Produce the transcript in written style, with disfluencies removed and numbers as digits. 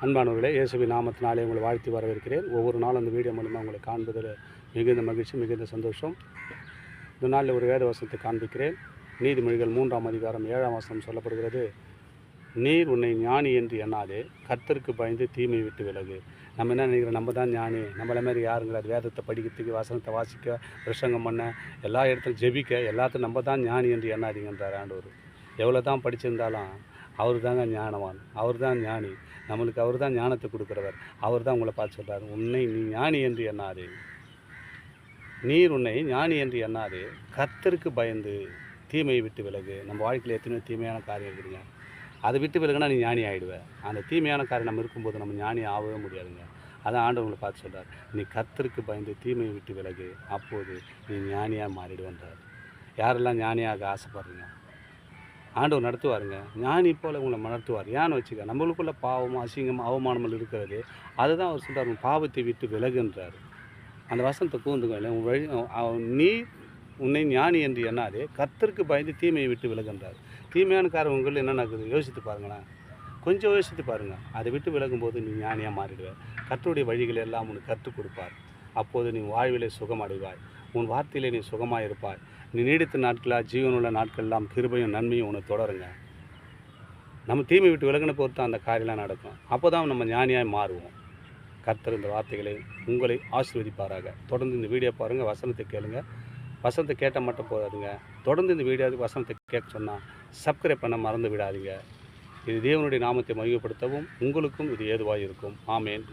அன்பானவர்களே, இயேசுவின் நாமத்தினாலே உங்களை வாழ்த்தி வரவேற்கிறேன். ஒவ்வொரு நாளும் அந்த வீடியோ மூலமாக உங்களை காண்பதில் மிகுந்த மகிழ்ச்சி, மிகுந்த சந்தோஷம். இந்த நாளில் ஒரு வேத வசனத்தை காண்பிக்கிறேன். நீதிமொழிகள் 3ஆம் அதிகாரம் 7ஆம் வசனம் சொல்லப்படுகிறது, நீர் உன்னை ஞானி என்று எண்ணாதே, கர்த்தருக்கு பயந்து தீமை விட்டு விலகு. நம்ம என்ன நினைக்கிறோம், நம்ம தான் ஞானி, நம்மள மாதிரி யாருங்கிறார், வேதத்தை படிக்கிறதுக்கு, வசனத்தை வாசிக்க, பிரசங்கம் பண்ண, எல்லா இடத்துலையும் ஜெபிக்க, எல்லாத்தையும் நம்ம தான் ஞானி என்று எண்ணாதீங்கன்றார் ஆண்டவர். எவ்வளோ தான் படிச்சிருந்தாலும் அவர் தாங்க ஞானவான், அவர் தான் ஞானி. நம்மளுக்கு அவர் தான் ஞானத்தை கொடுக்குறவர். அவர் தான் உங்களை பார்த்து சொல்கிறார், உன்னை நீ ஞானி என்று எண்ணாதே, நீர் உன்னை ஞானி என்று எண்ணாதே, கர்த்தருக்கு பயந்து தீமையை விட்டு விலகு. நம்ம வாழ்க்கையில் எத்தனையோ தீமையான காரியம் இருக்குதுங்க, அதை விட்டு விலகுனா நீ ஞானி ஆகிடுவேன். அந்த தீமையான காரியம் நம்ம இருக்கும்போது நம்ம ஞானி ஆகவே முடியாதுங்க. அதான் ஆண்டவங்களை பார்த்து சொல்கிறார், நீ கர்த்தருக்கு பயந்து தீமையை விட்டு விலகு, அப்போது நீ ஞானியாக மாறிடுவேன்றார். யாரெல்லாம் ஞானியாக ஆசைப்படுறீங்க, ஆண்டவர் நடத்துவாருங்க. ஞானி போல் உங்களை நடத்துவார். ஏன்னு வச்சுக்க, நம்மளுக்குள்ள பாவம், அசிங்கம், அவமானங்கள் இருக்கிறது. அதுதான் அவர் சொல்கிறார், பாவத்தை விட்டு விலகுன்றார். அந்த வசனத்தை கூர்ந்துங்க. உன் வழி நீ உன்னை ஞானி என்று எண்ணாதே, கர்த்தருக்கு பயந்து தீமையை விட்டு விலகுன்றார். தீமையான காரம் உங்களில் என்ன நடக்குது யோசித்து பாருங்களேன். கொஞ்சம் யோசித்து பாருங்கள். அதை விட்டு விலகும்போது நீ ஞானியாக மாறிடுவார். கர்த்தருடைய வழிகளை எல்லாம் உனக்கு கற்றுக் கொடுப்பார். அப்போது நீ வாழ்விலே சுகமடைவாய். உன் வார்த்தையிலே நீ சுகமாக இருப்பாய். நீ நீடித்த நாட்களாக, ஜீவனுள்ள நாட்களெல்லாம் கிருபையும் நன்மையும் உனக்கு தொடருங்க. நம்ம தீமை விட்டு விலகின பொறுத்து அந்த காரியம்லாம் நடக்கும். அப்போ தான் நம்ம ஞானியாக மாறுவோம். கர்த்தர் இந்த வார்த்தைகளை உங்களை ஆசீர்வதிப்பாராக. தொடர்ந்து இந்த வீடியோ பாருங்கள், வசனத்தை கேளுங்க. வசனத்தை கேட்டால் மட்டும் போதாதுங்க, தொடர்ந்து இந்த வீடியோவுக்கு வசனத்தை கேட்க சொன்னால் சப்ஸ்கிரைப் பண்ண மறந்து விடாதீங்க. இது தேவனுடைய நாமத்தை மகிமைப்படுத்தவும் உங்களுக்கும் இது ஏதுவாக இருக்கும். ஆமேன்.